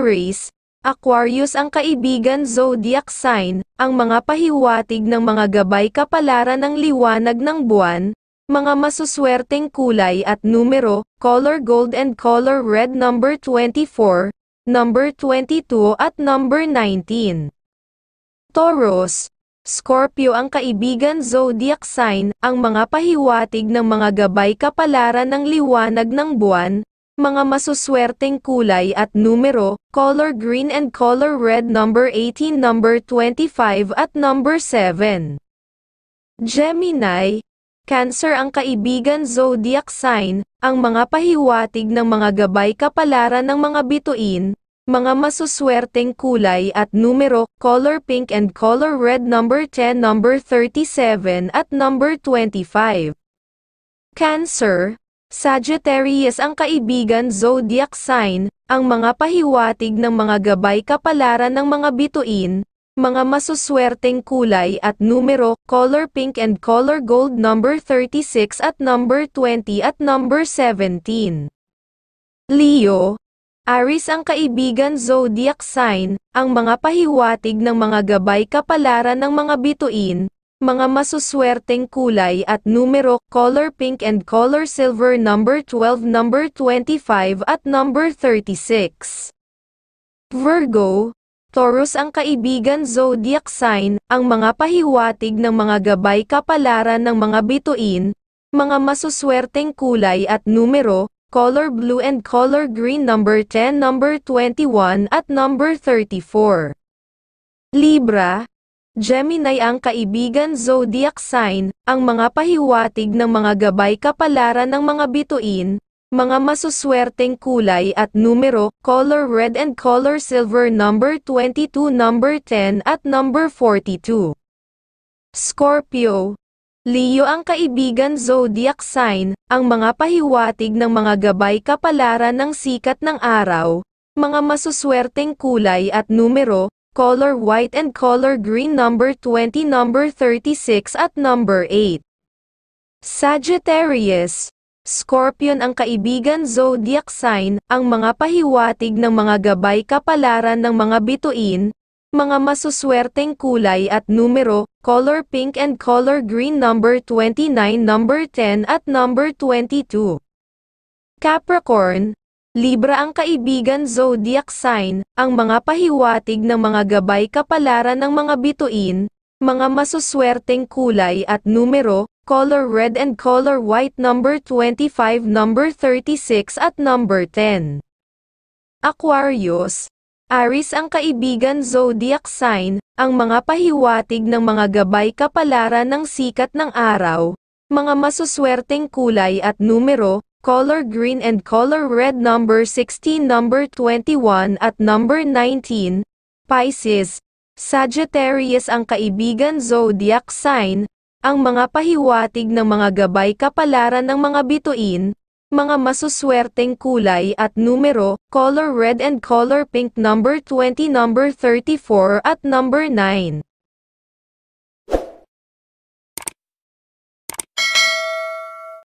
Aries, Aquarius ang kaibigan zodiac sign, ang mga pahiwatig ng mga gabay kapalaran ng liwanag ng buwan, mga masuswerteng kulay at numero, color gold and color red number 24, number 22 at number 19. Taurus, Scorpio ang kaibigan zodiac sign, ang mga pahiwatig ng mga gabay kapalaran ng liwanag ng buwan, mga masuswerteng kulay at numero, color green and color red number 18, number 25 at number 7. Gemini, Cancer ang kaibigan zodiac sign, ang mga pahiwatig ng mga gabay kapalaran ng mga bituin, mga masuswerteng kulay at numero, color pink and color red number 10, number 37 at number 25. Cancer, Sagittarius ang kaibigan zodiac sign, ang mga pahiwatig ng mga gabay kapalaran ng mga bituin, mga masuswerteng kulay at numero, color pink and color gold number 36 at number 20 at number 17. Leo, Aries ang kaibigan zodiac sign, ang mga pahiwatig ng mga gabay kapalaran ng mga bituin, mga masuswerteng kulay at numero, color pink and color silver number 12, number 25 at number 36. Virgo, Taurus ang kaibigan zodiac sign, ang mga pahiwatig ng mga gabay kapalaran ng mga bituin, mga masuswerteng kulay at numero, color blue and color green number 10, number 21 at number 34. Libra, Gemini ang kaibigan zodiac sign, ang mga pahiwatig ng mga gabay kapalaran ng mga bituin, mga masuswerteng kulay at numero, color red and color silver number 22, number 10 at number 42. Scorpio, Leo ang kaibigan zodiac sign, ang mga pahiwatig ng mga gabay kapalaran ng sikat ng araw, mga masuswerteng kulay at numero, color white and color green number 20, number 36 at number 8. Sagittarius, Scorpion ang kaibigan zodiac sign, ang mga pahiwatig ng mga gabay kapalaran ng mga bituin, mga masuswerteng kulay at numero, color pink and color green number 29, number 10 at number 22. Capricorn, Libra ang kaibigan zodiac sign, ang mga pahiwatig ng mga gabay kapalaran ng mga bituin, mga masuswerteng kulay at numero, color red and color white number 25, number 36 at number 10. Aquarius, Aries ang kaibigan zodiac sign, ang mga pahiwatig ng mga gabay kapalaran ng sikat ng araw, mga masuswerteng kulay at numero, color green and color red number 16, number 21 at number 19. Pisces, Sagittarius ang kaibigan zodiac sign, ang mga pahiwatig ng mga gabay kapalaran ng mga bituin, mga masuswerteng kulay at numero, color red and color pink number 20, number 34 at number 9.